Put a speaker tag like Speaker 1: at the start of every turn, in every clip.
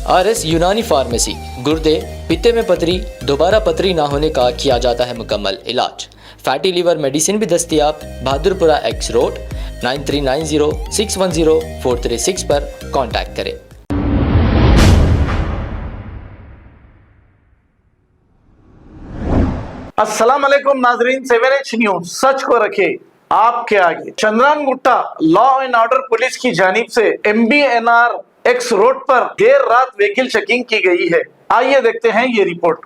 Speaker 1: RS यूनानी pharmacy, गुर्दे, पित्ते में पथरी, दोबारा पथरी ना होने का किया जाता है मुकम्मल इलाज। फैटी लीवर मेडिसिन भी दस्तियाब। बहादुरपुरा X रोड 9390610436 पर कांटेक्ट करें।
Speaker 2: अस्सलाम वालेकुम नाजरीन, 7H न्यूज सच को रखे आपके आगे। Chandran Gutta law and order police की जानिब से MBNR X रोड पर देर रात व्हीकल चेकिंग की गई है। आइए देखते हैं ये रिपोर्ट।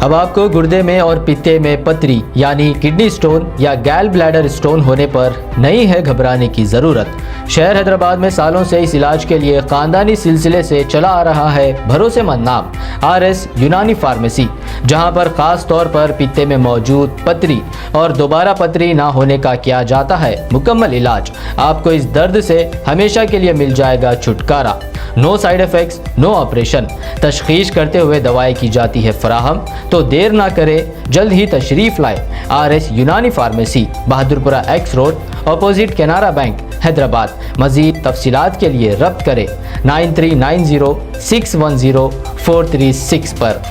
Speaker 1: अब आपको गुर्दे में और पित्ते में पथरी यानी किडनी स्टोन या गैल ब्लैडर स्टोन होने पर नहीं है घबराने की ज़रूरत। शहर हैदराबाद में सालों से इस इलाज के लिए ख़ानदानी सिलसिले से चला आ रहा है भरोसेमंद नाम RS यूनानी फार्मेसी, जहां पर ख़ास तौर पर पित्ते में मौजूद पथरी और दोबारा पथरी ना होने का किया जाता है मुकम्मल इलाज। आपको इस दर्द से हमेशा के लिए मिल जाएगा छुटकारा। No side effects, no operation. तशखीस करते हुए दवाएं की जाती है फराहम, तो देर ना करें, जल्द ही तशरीफ लाए। RS यूनानी pharmacy, Bahadurpura X road, opposite Canara bank, Hyderabad. मज़ीद तफसीलात के लिए रब्त करें 9390610436 पर।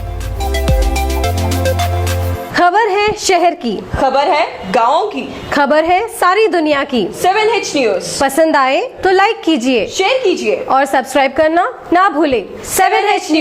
Speaker 3: खबर है शहर की,
Speaker 4: खबर है गाँव की,
Speaker 3: खबर है सारी दुनिया की।
Speaker 4: 7H न्यूज
Speaker 3: पसंद आए तो लाइक कीजिए,
Speaker 4: शेयर कीजिए
Speaker 3: और सब्सक्राइब करना ना भूलें।
Speaker 4: 7H news.